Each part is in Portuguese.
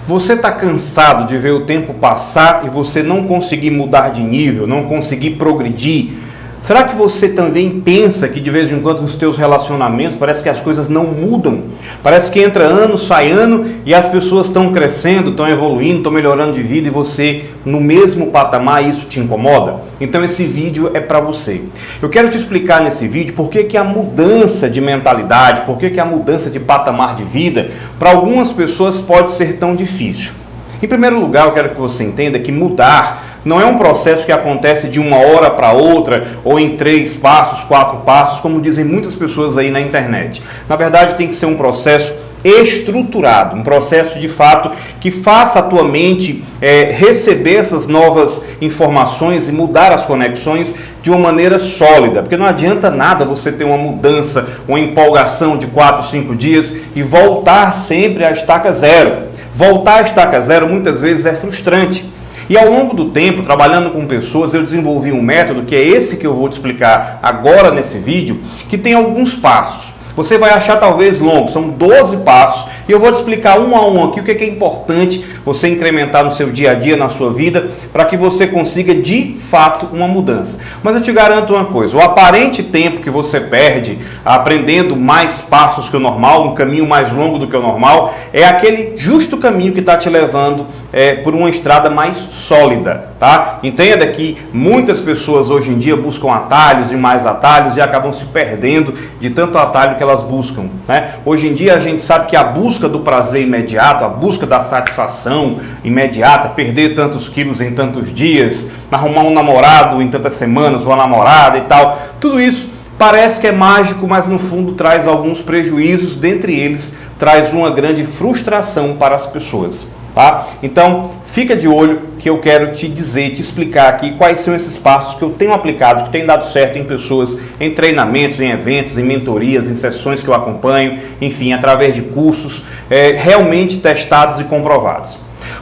Você está cansado de ver o tempo passar e você não conseguir mudar de nível, não conseguir progredir? Será que você também pensa que de vez em quando nos teus relacionamentos parece que as coisas não mudam? Parece que entra ano, sai ano e as pessoas estão crescendo, estão evoluindo, estão melhorando de vida e você no mesmo patamar e isso te incomoda? Então esse vídeo é para você. Eu quero te explicar nesse vídeo por que a mudança de mentalidade, por que a mudança de patamar de vida para algumas pessoas pode ser tão difícil. Em primeiro lugar, eu quero que você entenda que mudar não é um processo que acontece de uma hora para outra ou em 3 passos, 4 passos, como dizem muitas pessoas aí na internet. Na verdade, tem que ser um processo estruturado, um processo de fato que faça a tua mente receber essas novas informações e mudar as conexões de uma maneira sólida, porque não adianta nada você ter uma mudança, uma empolgação de 4, 5 dias e voltar sempre à estaca zero. Voltar à estaca zero muitas vezes é frustrante. E ao longo do tempo, trabalhando com pessoas, eu desenvolvi um método, que é esse que eu vou te explicar agora nesse vídeo, que tem alguns passos. Você vai achar talvez longo, são 12 passos, e eu vou te explicar um a um aqui o que é importante você incrementar no seu dia a dia, na sua vida, para que você consiga de fato uma mudança. Mas eu te garanto uma coisa, o aparente tempo que você perde aprendendo mais passos que o normal, um caminho mais longo do que o normal, é aquele justo caminho que está te levando por uma estrada mais sólida, tá? Entenda que muitas pessoas hoje em dia buscam atalhos e mais atalhos e acabam se perdendo de tanto atalho que elas buscam, né? Hoje em dia a gente sabe que a busca do prazer imediato, a busca da satisfação imediata, perder tantos quilos em tantos dias, arrumar um namorado em tantas semanas, uma namorada e tal, tudo isso parece que é mágico, mas no fundo traz alguns prejuízos, dentre eles traz uma grande frustração para as pessoas. Tá? Então, fica de olho que eu quero te dizer, te explicar aqui quais são esses passos que eu tenho aplicado, que tem dado certo em pessoas, em treinamentos, em eventos, em mentorias, em sessões que eu acompanho, enfim, através de cursos realmente testados e comprovados.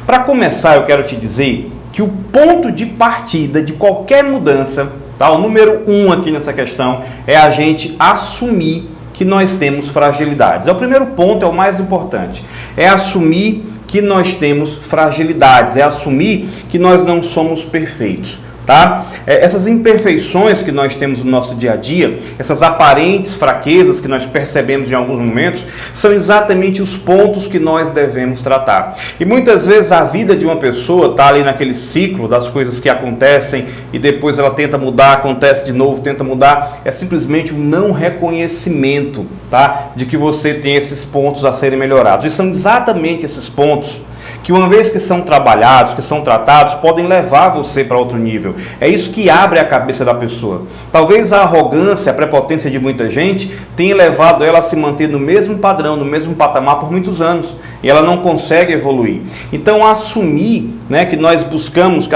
Para começar, eu quero te dizer que o ponto de partida de qualquer mudança, tá? O número 1 aqui nessa questão, é a gente assumir que nós temos fragilidades. É o primeiro ponto, é o mais importante. É assumir que nós temos fragilidades, é assumir que nós não somos perfeitos, tá? Essas imperfeições que nós temos no nosso dia a dia, essas aparentes fraquezas que nós percebemos em alguns momentos, são exatamente os pontos que nós devemos tratar. E muitas vezes a vida de uma pessoa está ali naquele ciclo das coisas que acontecem e depois ela tenta mudar, acontece de novo, tenta mudar, é simplesmente um não reconhecimento, tá? De que você tem esses pontos a serem melhorados. E são exatamente esses pontos que uma vez que são trabalhados, que são tratados, podem levar você para outro nível. É isso que abre a cabeça da pessoa. Talvez a arrogância, a prepotência de muita gente tenha levado ela a se manter no mesmo padrão, no mesmo patamar por muitos anos. E ela não consegue evoluir. Então assumir, que nós buscamos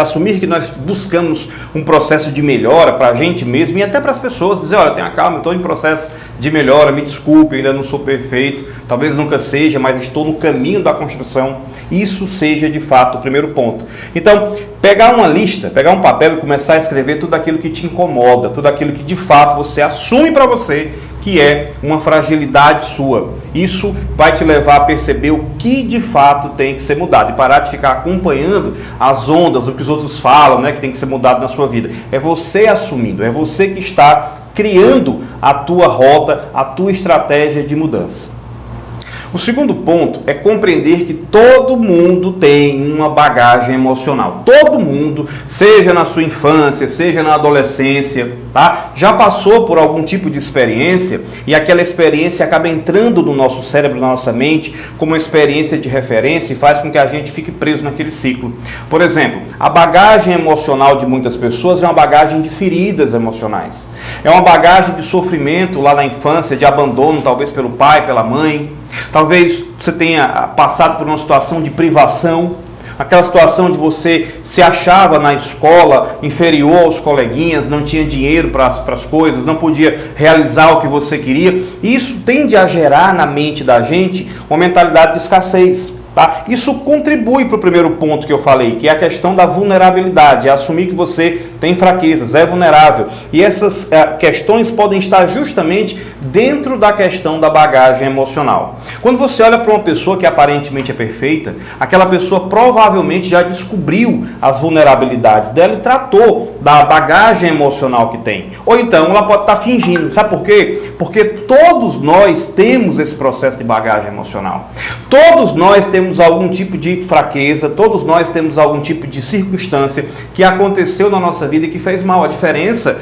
um processo de melhora para a gente mesmo e até para as pessoas. Dizer, olha, tenha calma, eu estou em processo de melhora, me desculpe, ainda não sou perfeito, talvez nunca seja, mas estou no caminho da construção. Isso seja de fato o primeiro ponto. Então, pegar uma lista, pegar um papel e começar a escrever tudo aquilo que te incomoda, tudo aquilo que de fato você assume para você que é uma fragilidade sua. Isso vai te levar a perceber o que de fato tem que ser mudado e parar de ficar acompanhando as ondas, o que os outros falam, que tem que ser mudado na sua vida. É você assumindo, é você que está criando a tua rota, a tua estratégia de mudança. O segundo ponto é compreender que todo mundo tem uma bagagem emocional. Todo mundo, seja na sua infância, seja na adolescência, tá? Já passou por algum tipo de experiência e aquela experiência acaba entrando no nosso cérebro, na nossa mente, como uma experiência de referência e faz com que a gente fique preso naquele ciclo. Por exemplo, a bagagem emocional de muitas pessoas é uma bagagem de feridas emocionais. É uma bagagem de sofrimento lá na infância, de abandono, talvez pelo pai, pela mãe. Talvez você tenha passado por uma situação de privação, aquela situação onde você se achava na escola inferior aos coleguinhas, não tinha dinheiro para as coisas, não podia realizar o que você queria. E isso tende a gerar na mente da gente uma mentalidade de escassez. Tá? Isso contribui para o primeiro ponto que eu falei, que é a questão da vulnerabilidade, é assumir que você tem fraquezas, é vulnerável. E essas questões podem estar justamente dentro da questão da bagagem emocional. Quando você olha para uma pessoa que aparentemente é perfeita, aquela pessoa provavelmente já descobriu as vulnerabilidades dela e tratou da bagagem emocional que tem. Ou então ela pode estar fingindo. Sabe por quê? Porque todos nós temos esse processo de bagagem emocional. Todos nós temos algum tipo de fraqueza, todos nós temos algum tipo de circunstância que aconteceu na nossa vida e que fez mal. A diferença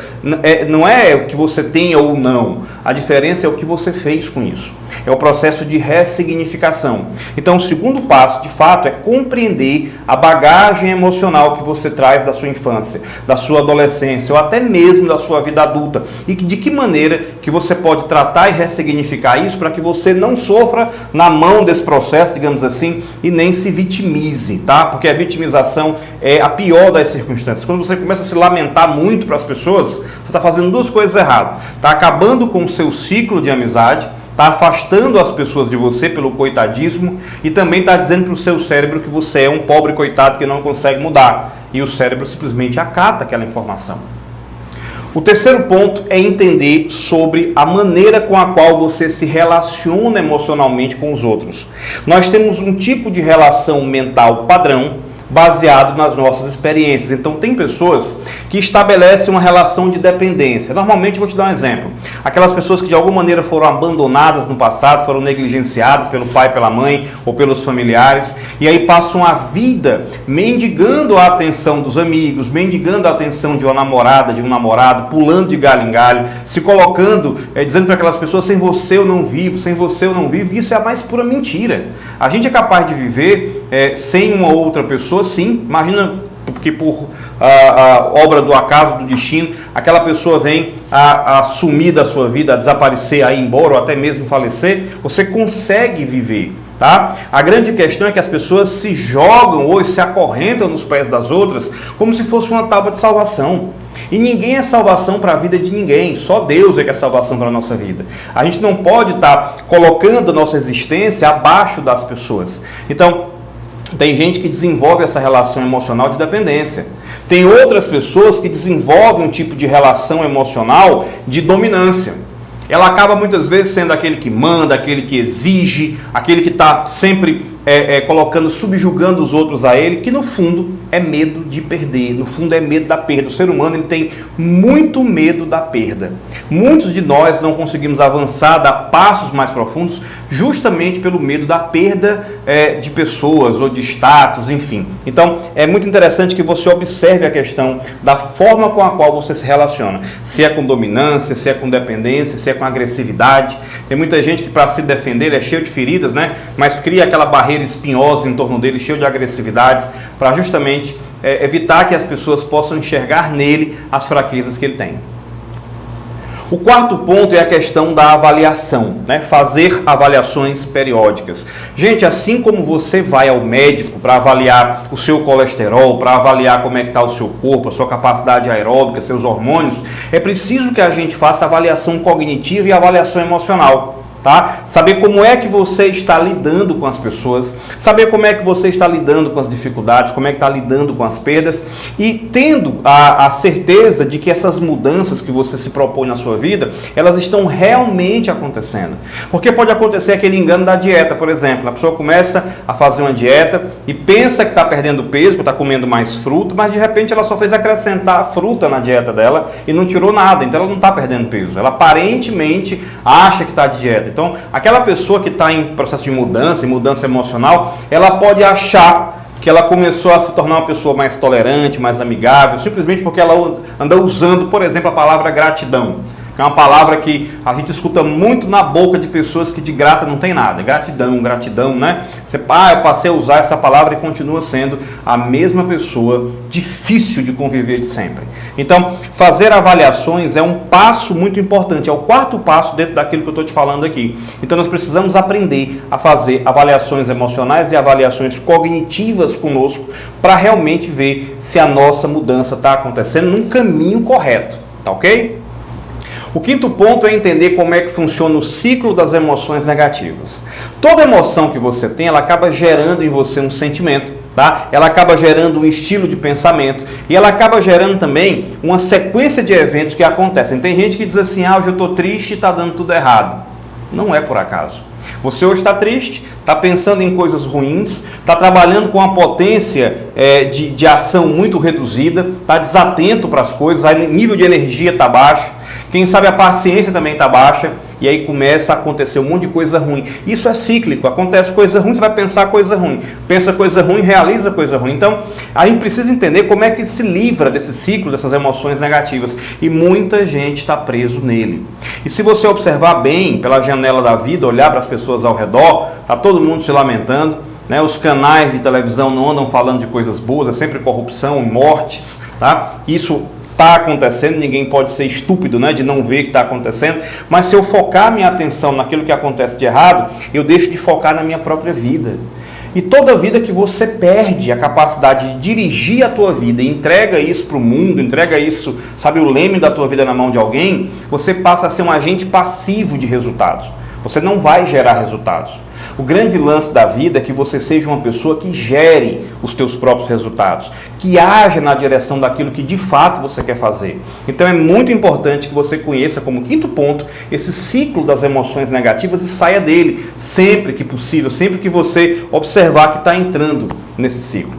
não é o que você tem ou não, a diferença é o que você fez com isso. É o processo de ressignificação. Então, o segundo passo, de fato, é compreender a bagagem emocional que você traz da sua infância, da sua adolescência ou até mesmo da sua vida adulta. E de que maneira que você pode tratar e ressignificar isso para que você não sofra na mão desse processo, digamos assim, e nem se vitimize, tá? Porque a vitimização é a pior das circunstâncias. Quando você começa a se lamentar muito para as pessoas, você está fazendo duas coisas erradas. Está acabando com o seu ciclo de amizade, está afastando as pessoas de você pelo coitadismo e também está dizendo para o seu cérebro que você é um pobre coitado que não consegue mudar. E o cérebro simplesmente acata aquela informação. O terceiro ponto é entender sobre a maneira com a qual você se relaciona emocionalmente com os outros. Nós temos um tipo de relação mental padrão baseado nas nossas experiências. Então, tem pessoas que estabelecem uma relação de dependência. Normalmente, vou te dar um exemplo. Aquelas pessoas que de alguma maneira foram abandonadas no passado, foram negligenciadas pelo pai, pela mãe ou pelos familiares, e aí passam a vida mendigando a atenção dos amigos, mendigando a atenção de uma namorada, de um namorado, pulando de galho em galho, se colocando, dizendo para aquelas pessoas, sem você eu não vivo, sem você eu não vivo. Isso é a mais pura mentira. A gente é capaz de viver sem uma outra pessoa, sim. Imagina que por obra do acaso, do destino, aquela pessoa vem a sumir da sua vida, a desaparecer, a ir embora ou até mesmo falecer, você consegue viver. Tá? A grande questão é que as pessoas se jogam hoje, se acorrentam nos pés das outras como se fosse uma tábua de salvação. E ninguém é salvação para a vida de ninguém, só Deus é que é salvação para a nossa vida. A gente não pode estar colocando a nossa existência abaixo das pessoas. Então, tem gente que desenvolve essa relação emocional de dependência. Tem outras pessoas que desenvolvem um tipo de relação emocional de dominância. Ela acaba muitas vezes sendo aquele que manda, aquele que exige, aquele que está sempre colocando, subjugando os outros a ele, que no fundo é medo de perder, no fundo é medo da perda. O ser humano ele tem muito medo da perda. Muitos de nós não conseguimos avançar, dar passos mais profundos, justamente pelo medo da perda de pessoas ou de status, enfim. Então, é muito interessante que você observe a questão da forma com a qual você se relaciona. Se é com dominância, se é com dependência, se é com agressividade. Tem muita gente que para se defender é cheio de feridas, né? Mas cria aquela barreira espinhosa em torno dele, cheio de agressividades, para justamente evitar que as pessoas possam enxergar nele as fraquezas que ele tem. O quarto ponto é a questão da avaliação, né? Fazer avaliações periódicas. Gente, assim como você vai ao médico para avaliar o seu colesterol, para avaliar como é que está o seu corpo, a sua capacidade aeróbica, seus hormônios, é preciso que a gente faça avaliação cognitiva e avaliação emocional. Tá? Saber como é que você está lidando com as pessoas, saber como é que você está lidando com as dificuldades, como é que está lidando com as perdas e tendo a certeza de que essas mudanças que você se propõe na sua vida, elas estão realmente acontecendo. Porque pode acontecer aquele engano da dieta, por exemplo. A pessoa começa a fazer uma dieta e pensa que está perdendo peso, que está comendo mais fruta, mas de repente ela só fez acrescentar fruta na dieta dela e não tirou nada, então ela não está perdendo peso. Ela aparentemente acha que está de dieta. Então, aquela pessoa que está em processo de mudança, em mudança emocional, ela pode achar que ela começou a se tornar uma pessoa mais tolerante, mais amigável, simplesmente porque ela anda usando, por exemplo, a palavra gratidão. É uma palavra que a gente escuta muito na boca de pessoas que de grata não tem nada. Gratidão, gratidão, né? Eu passei a usar essa palavra e continua sendo a mesma pessoa, difícil de conviver de sempre. Então, fazer avaliações é um passo muito importante, é o quarto passo dentro daquilo que eu estou te falando aqui. Então, nós precisamos aprender a fazer avaliações emocionais e avaliações cognitivas conosco para realmente ver se a nossa mudança está acontecendo num caminho correto, tá ok? O quinto ponto é entender como é que funciona o ciclo das emoções negativas. Toda emoção que você tem, ela acaba gerando em você um sentimento, tá? Ela acaba gerando um estilo de pensamento e ela acaba gerando também uma sequência de eventos que acontecem. Tem gente que diz assim, hoje eu estou triste e está dando tudo errado. Não é por acaso. Você hoje está triste, está pensando em coisas ruins, está trabalhando com uma potência de ação muito reduzida, está desatento para as coisas, o nível de energia está baixo, quem sabe a paciência também está baixa, e aí começa a acontecer um monte de coisa ruim. Isso é cíclico, acontece coisa ruim, você vai pensar coisa ruim, pensa coisa ruim, realiza coisa ruim. Então, a gente precisa entender como é que se livra desse ciclo, dessas emoções negativas, e muita gente está preso nele. E se você observar bem pela janela da vida, olhar para as pessoas ao redor, está todo mundo se lamentando, né? Os canais de televisão não andam falando de coisas boas, é sempre corrupção, mortes, tá? Isso está acontecendo, ninguém pode ser estúpido, né, de não ver que está acontecendo, mas se eu focar minha atenção naquilo que acontece de errado, eu deixo de focar na minha própria vida. E toda vida que você perde a capacidade de dirigir a tua vida e entrega isso para o mundo, entrega isso, sabe, o leme da tua vida na mão de alguém, você passa a ser um agente passivo de resultados. Você não vai gerar resultados. O grande lance da vida é que você seja uma pessoa que gere os teus próprios resultados, que haja na direção daquilo que de fato você quer fazer. Então é muito importante que você conheça como quinto ponto esse ciclo das emoções negativas e saia dele sempre que possível, sempre que você observar que está entrando nesse ciclo.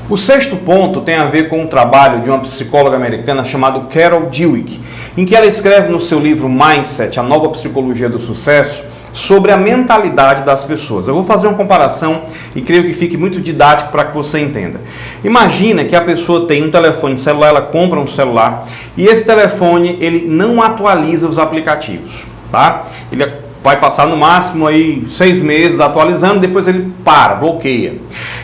O sexto ponto tem a ver com o trabalho de uma psicóloga americana chamada Carol Dweck, em que ela escreve no seu livro Mindset, a nova psicologia do sucesso, sobre a mentalidade das pessoas. Eu vou fazer uma comparação e creio que fique muito didático para que você entenda. Imagina que a pessoa tem um telefone celular, ela compra um celular e esse telefone ele não atualiza os aplicativos, tá? Ele vai passar no máximo aí 6 meses atualizando, depois ele bloqueia.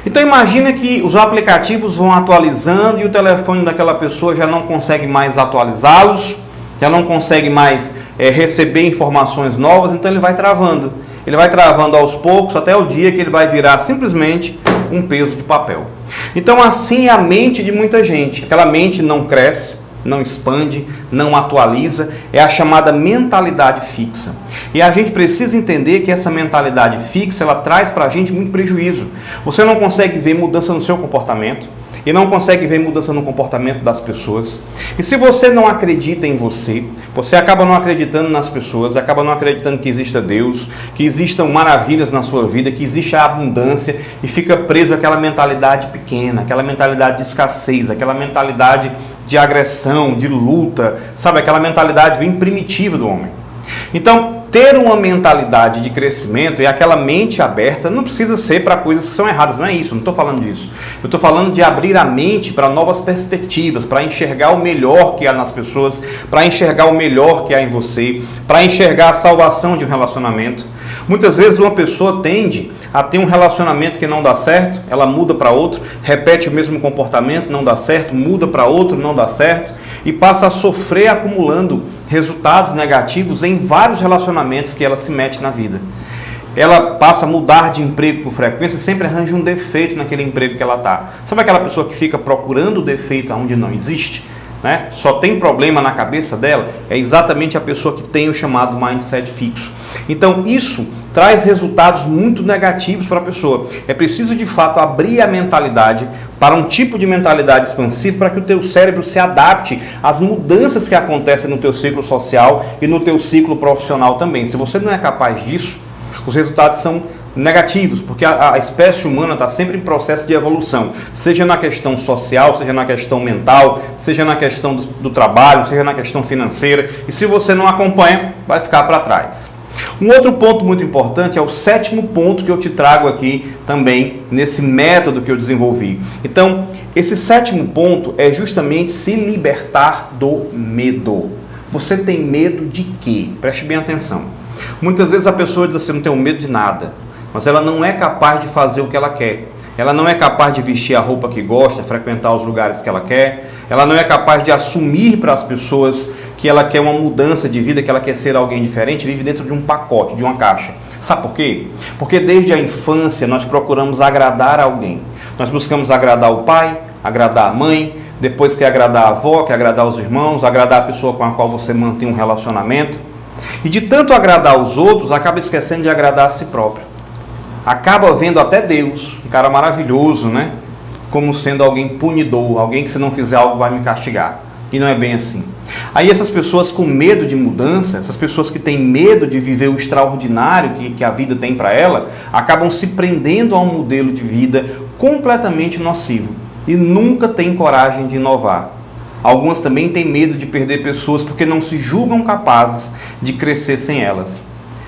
Então imagina que os aplicativos vão atualizando e o telefone daquela pessoa já não consegue mais atualizá-los, já não consegue mais receber informações novas, então ele vai travando. Ele vai travando aos poucos até o dia que ele vai virar simplesmente um peso de papel. Então assim é a mente de muita gente. Aquela mente não cresce, não expande, não atualiza, é a chamada mentalidade fixa. E a gente precisa entender que essa mentalidade fixa, ela traz para a gente muito prejuízo. Você não consegue ver mudança no seu comportamento, e não consegue ver mudança no comportamento das pessoas. E se você não acredita em você, você acaba não acreditando nas pessoas, acaba não acreditando que exista Deus, que existam maravilhas na sua vida, que existe a abundância, e fica preso àquela mentalidade pequena, aquela mentalidade de escassez, aquela mentalidade de agressão, de luta, sabe, aquela mentalidade bem primitiva do homem. Então, ter uma mentalidade de crescimento e aquela mente aberta não precisa ser para coisas que são erradas, não é isso, não estou falando disso. Eu estou falando de abrir a mente para novas perspectivas, para enxergar o melhor que há nas pessoas, para enxergar o melhor que há em você, para enxergar a salvação de um relacionamento. Muitas vezes uma pessoa tende a ter um relacionamento que não dá certo, ela muda para outro, repete o mesmo comportamento, não dá certo, muda para outro, não dá certo, e passa a sofrer acumulando resultados negativos em vários relacionamentos que ela se mete na vida. Ela passa a mudar de emprego por frequência, sempre arranja um defeito naquele emprego que ela está. Sabe aquela pessoa que fica procurando o defeito onde não existe? Né? Só tem problema na cabeça dela? É exatamente a pessoa que tem o chamado mindset fixo. Então isso traz resultados muito negativos para a pessoa. É preciso de fato abrir a mentalidade para um tipo de mentalidade expansiva para que o teu cérebro se adapte às mudanças que acontecem no teu ciclo social e no teu ciclo profissional também. Se você não é capaz disso, os resultados são negativos, porque a espécie humana está sempre em processo de evolução, seja na questão social, seja na questão mental, seja na questão do trabalho, seja na questão financeira, e se você não acompanha, vai ficar para trás. Um outro ponto muito importante é o sétimo ponto que eu te trago aqui também, nesse método que eu desenvolvi. Então, esse sétimo ponto é justamente se libertar do medo. Você tem medo de quê? Preste bem atenção. Muitas vezes a pessoa diz assim, não tenho medo de nada, mas ela não é capaz de fazer o que ela quer. Ela não é capaz de vestir a roupa que gosta, frequentar os lugares que ela quer. Ela não é capaz de assumir para as pessoas que ela quer uma mudança de vida, que ela quer ser alguém diferente, vive dentro de um pacote, de uma caixa. Sabe por quê? Porque desde a infância nós procuramos agradar alguém. Nós buscamos agradar o pai, agradar a mãe, depois quer agradar a avó, quer agradar os irmãos, agradar a pessoa com a qual você mantém um relacionamento. E de tanto agradar os outros, acaba esquecendo de agradar a si próprio. Acaba vendo até Deus, um cara maravilhoso, né? Como sendo alguém punidor, alguém que se não fizer algo vai me castigar. E não é bem assim. Aí essas pessoas com medo de mudança, essas pessoas que têm medo de viver o extraordinário que a vida tem para ela, acabam se prendendo a um modelo de vida completamente nocivo e nunca têm coragem de inovar. Algumas também têm medo de perder pessoas porque não se julgam capazes de crescer sem elas.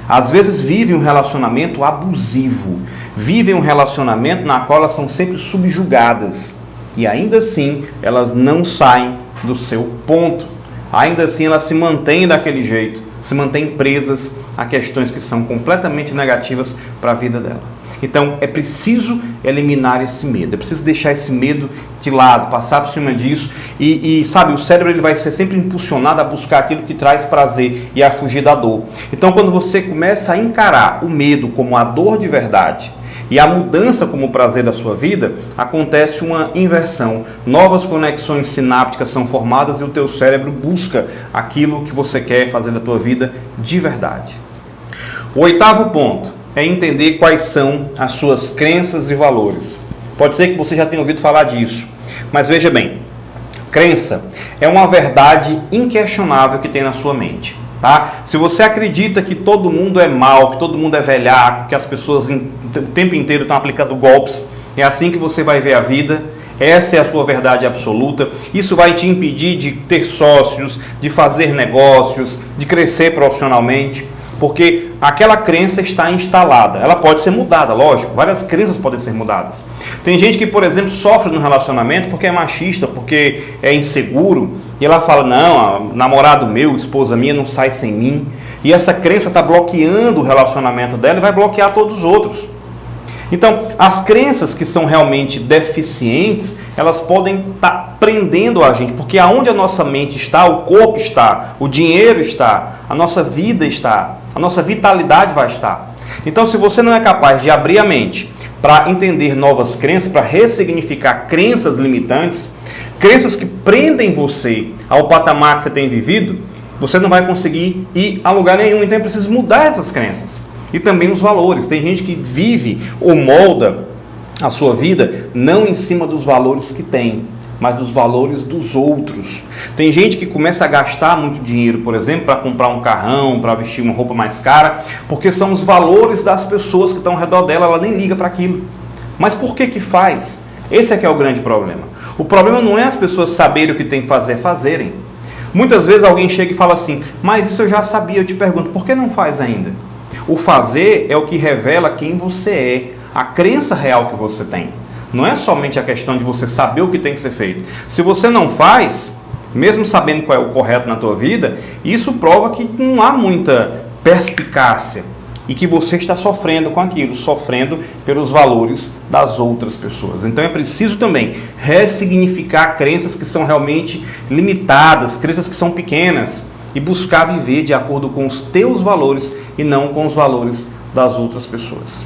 Às vezes vivem um relacionamento abusivo, vivem um relacionamento na qual elas são sempre subjugadas e ainda assim elas não saem do seu ponto. Ainda assim elas se mantêm daquele jeito, se mantêm presas a questões que são completamente negativas para a vida dela. Então é preciso eliminar esse medo, é preciso deixar esse medo de lado, passar por cima disso e sabe, o cérebro ele vai ser sempre impulsionado a buscar aquilo que traz prazer e a fugir da dor. Então quando você começa a encarar o medo como a dor de verdade e a mudança como prazer da sua vida, acontece uma inversão. Novas conexões sinápticas são formadas e o teu cérebro busca aquilo que você quer fazer da tua vida de verdade. O 8º ponto é entender quais são as suas crenças e valores. Pode ser que você já tenha ouvido falar disso, mas veja bem, crença é uma verdade inquestionável que tem na sua mente. Tá? Se você acredita que todo mundo é mau, que todo mundo é velhaco, que as pessoas o tempo inteiro estão aplicando golpes, é assim que você vai ver a vida, essa é a sua verdade absoluta, isso vai te impedir de ter sócios, de fazer negócios, de crescer profissionalmente, porque aquela crença está instalada. Ela pode ser mudada, lógico, várias crenças podem ser mudadas. Tem gente que, por exemplo, sofre no relacionamento porque é machista, porque é inseguro, e ela fala, não, namorado meu, esposa minha não sai sem mim, e essa crença está bloqueando o relacionamento dela e vai bloquear todos os outros. Então, as crenças que são realmente deficientes, elas podem estar prendendo a gente, porque aonde a nossa mente está, o corpo está, o dinheiro está, a nossa vida está, a nossa vitalidade vai estar. Então, se você não é capaz de abrir a mente para entender novas crenças, para ressignificar crenças limitantes, crenças que prendem você ao patamar que você tem vivido, você não vai conseguir ir a lugar nenhum. Então é preciso mudar essas crenças. E também os valores. Tem gente que vive ou molda a sua vida não em cima dos valores que tem, mas dos valores dos outros. Tem gente que começa a gastar muito dinheiro, por exemplo, para comprar um carrão, para vestir uma roupa mais cara, porque são os valores das pessoas que estão ao redor dela, ela nem liga para aquilo. Mas por que faz? Esse é que é o grande problema. O problema não é as pessoas saberem o que tem que fazer, é fazerem. Muitas vezes alguém chega e fala assim, mas isso eu já sabia, eu te pergunto, por que não faz ainda? O fazer é o que revela quem você é, a crença real que você tem. Não é somente a questão de você saber o que tem que ser feito. Se você não faz, mesmo sabendo qual é o correto na tua vida, isso prova que não há muita perspicácia e que você está sofrendo com aquilo, sofrendo pelos valores das outras pessoas. Então é preciso também ressignificar crenças que são realmente limitadas, crenças que são pequenas, e buscar viver de acordo com os teus valores e não com os valores das outras pessoas.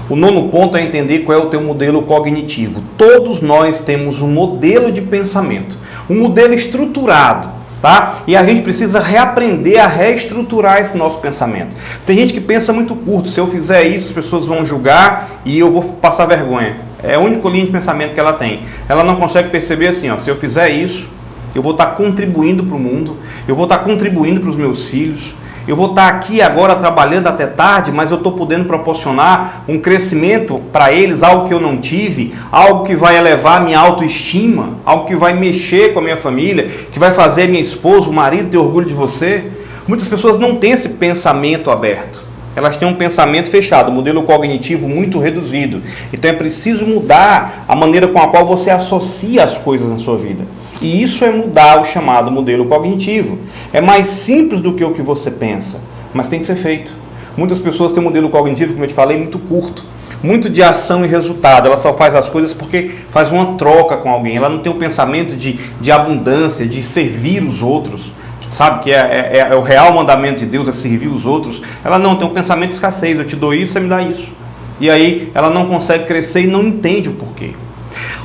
O 9º ponto é entender qual é o teu modelo cognitivo. Todos nós temos um modelo de pensamento, um modelo estruturado, tá? E a gente precisa reaprender a reestruturar esse nosso pensamento. Tem gente que pensa muito curto, se eu fizer isso as pessoas vão julgar e eu vou passar vergonha. É a única linha de pensamento que ela tem. Ela não consegue perceber assim, ó, se eu fizer isso, eu vou estar contribuindo para o mundo, eu vou estar contribuindo para os meus filhos, eu vou estar aqui agora trabalhando até tarde, mas eu estou podendo proporcionar um crescimento para eles, algo que eu não tive, algo que vai elevar a minha autoestima, algo que vai mexer com a minha família, que vai fazer minha esposa, o marido ter orgulho de você. Muitas pessoas não têm esse pensamento aberto, elas têm um pensamento fechado, um modelo cognitivo muito reduzido. Então é preciso mudar a maneira com a qual você associa as coisas na sua vida. E isso é mudar o chamado modelo cognitivo. É mais simples do que o que você pensa, mas tem que ser feito. Muitas pessoas têm um modelo cognitivo, como eu te falei, muito curto, muito de ação e resultado. Ela só faz as coisas porque faz uma troca com alguém. Ela não tem um pensamento de abundância, de servir os outros, sabe que é o real mandamento de Deus, é servir os outros. Ela não tem um pensamento de escassez, eu te dou isso, você me dá isso. E aí ela não consegue crescer e não entende o porquê.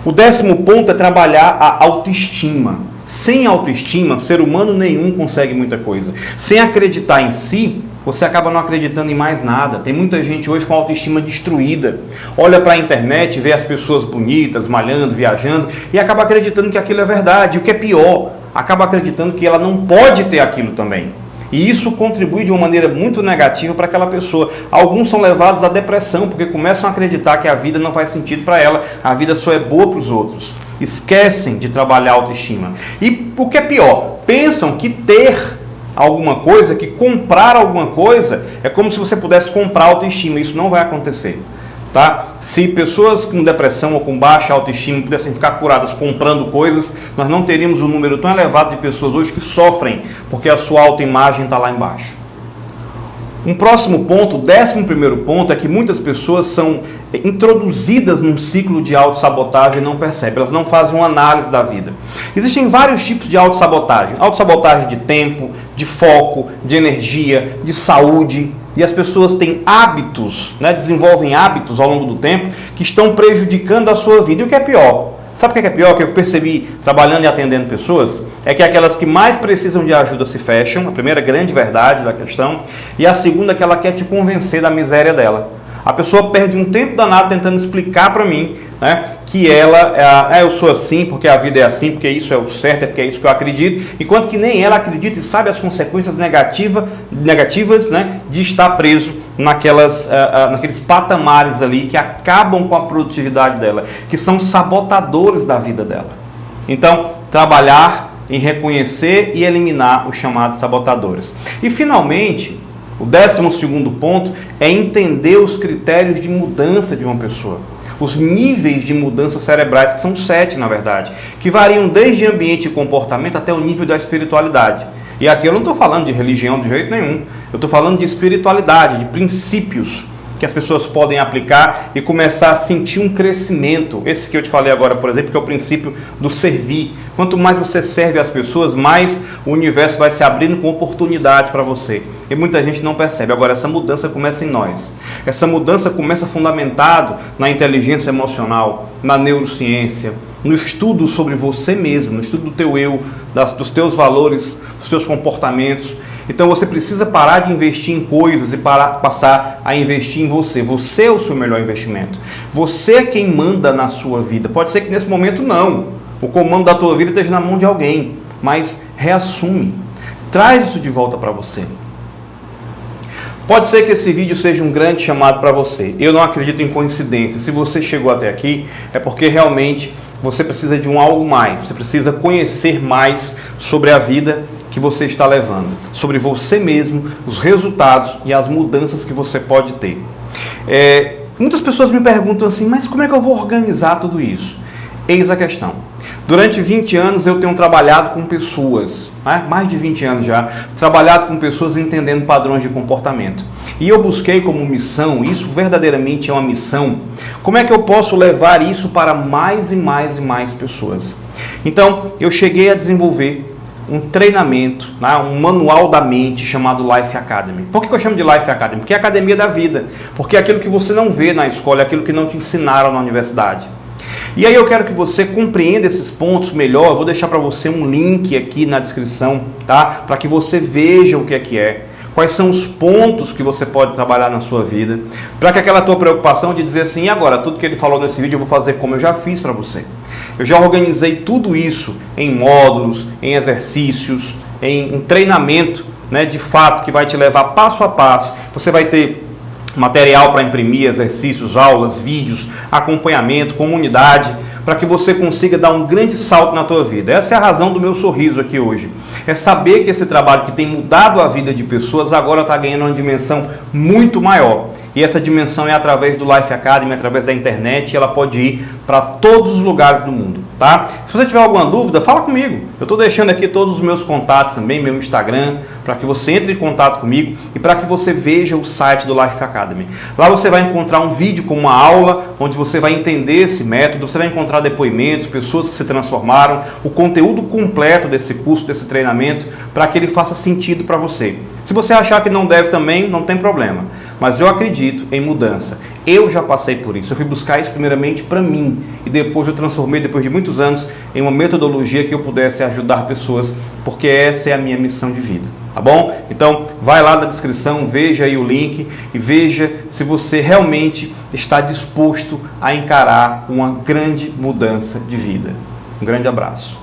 O 10º ponto é trabalhar a autoestima. Sem autoestima, ser humano nenhum consegue muita coisa. Sem acreditar em si, você acaba não acreditando em mais nada. Tem muita gente hoje com a autoestima destruída. Olha para a internet, vê as pessoas bonitas, malhando, viajando, e acaba acreditando que aquilo é verdade. E o que é pior, acaba acreditando que ela não pode ter aquilo também. E isso contribui de uma maneira muito negativa para aquela pessoa. Alguns são levados à depressão, porque começam a acreditar que a vida não faz sentido para ela, a vida só é boa para os outros. Esquecem de trabalhar a autoestima. E o que é pior, pensam que ter alguma coisa, que comprar alguma coisa, é como se você pudesse comprar autoestima. Isso não vai acontecer. Tá? Se pessoas com depressão ou com baixa autoestima pudessem ficar curadas comprando coisas, nós não teríamos um número tão elevado de pessoas hoje que sofrem porque a sua autoimagem está lá embaixo. Um próximo ponto, o 11º ponto, é que muitas pessoas são introduzidas num ciclo de autossabotagem e não percebem, elas não fazem uma análise da vida. Existem vários tipos de autossabotagem. Autossabotagem de tempo, de foco, de energia, de saúde. E as pessoas têm hábitos, desenvolvem hábitos ao longo do tempo que estão prejudicando a sua vida. E o que é pior? Sabe o que é pior? Que eu percebi trabalhando e atendendo pessoas, é que aquelas que mais precisam de ajuda se fecham, a primeira grande verdade da questão, e a segunda é que ela quer te convencer da miséria dela. A pessoa perde um tempo danado tentando explicar para mim, que eu sou assim, porque a vida é assim, porque isso é o certo, é porque é isso que eu acredito, enquanto que nem ela acredita e sabe as consequências negativas de estar preso naqueles patamares ali que acabam com a produtividade dela, que são sabotadores da vida dela. Então, trabalhar em reconhecer e eliminar os chamados sabotadores. E, finalmente, o 12º ponto é entender os critérios de mudança de uma pessoa. Os níveis de mudança cerebrais, que são 7, na verdade, que variam desde ambiente e comportamento até o nível da espiritualidade. E aqui eu não estou falando de religião de jeito nenhum, eu estou falando de espiritualidade, de princípios que as pessoas podem aplicar e começar a sentir um crescimento. Esse que eu te falei agora, por exemplo, que é o princípio do servir. Quanto mais você serve as pessoas, mais o universo vai se abrindo com oportunidades para você. E muita gente não percebe. Agora, essa mudança começa em nós. Essa mudança começa fundamentado na inteligência emocional, na neurociência, no estudo sobre você mesmo, no estudo do teu eu, dos teus valores, dos teus comportamentos. Então você precisa parar de investir em coisas e passar a investir em você. Você é o seu melhor investimento. Você é quem manda na sua vida. Pode ser que nesse momento não. O comando da tua vida esteja na mão de alguém. Mas reassume. Traz isso de volta para você. Pode ser que esse vídeo seja um grande chamado para você. Eu não acredito em coincidência. Se você chegou até aqui, é porque realmente você precisa de algo mais. Você precisa conhecer mais sobre a vida que você está levando, sobre você mesmo, os resultados e as mudanças que você pode ter. Muitas pessoas me perguntam assim, mas como é que eu vou organizar tudo isso? Eis a questão. Durante 20 anos eu tenho trabalhado com pessoas, mais de 20 anos já, trabalhado com pessoas entendendo padrões de comportamento. E eu busquei como missão, isso verdadeiramente é uma missão, como é que eu posso levar isso para mais e mais e mais pessoas? Então, eu cheguei a desenvolver um treinamento, um manual da mente chamado Life Academy. Por que eu chamo de Life Academy? Porque é a academia da vida. Porque é aquilo que você não vê na escola, é aquilo que não te ensinaram na universidade. E aí eu quero que você compreenda esses pontos melhor. Eu vou deixar para você um link aqui na descrição, tá? Para que você veja o que é. Quais são os pontos que você pode trabalhar na sua vida. Para que aquela tua preocupação de dizer assim, e agora, tudo que ele falou nesse vídeo eu vou fazer como eu já fiz para você. Eu já organizei tudo isso em módulos, em exercícios, em treinamento, de fato, que vai te levar passo a passo. Você vai ter material para imprimir, exercícios, aulas, vídeos, acompanhamento, comunidade, para que você consiga dar um grande salto na tua vida. Essa é a razão do meu sorriso aqui hoje. É saber que esse trabalho que tem mudado a vida de pessoas agora está ganhando uma dimensão muito maior. E essa dimensão é através do Life Academy, através da internet, e ela pode ir para todos os lugares do mundo, tá? Se você tiver alguma dúvida, fala comigo. Eu estou deixando aqui todos os meus contatos também, meu Instagram, para que você entre em contato comigo e para que você veja o site do Life Academy. Lá você vai encontrar um vídeo com uma aula, onde você vai entender esse método, você vai encontrar depoimentos, pessoas que se transformaram, o conteúdo completo desse curso, desse treinamento, para que ele faça sentido para você. Se você achar que não deve também, não tem problema. mas eu acredito em mudança. Eu já passei por isso, eu fui buscar isso primeiramente para mim e depois eu transformei, depois de muitos anos, em uma metodologia que eu pudesse ajudar pessoas, porque essa é a minha missão de vida, tá bom? Então vai lá na descrição, veja aí o link e veja se você realmente está disposto a encarar uma grande mudança de vida. Um grande abraço.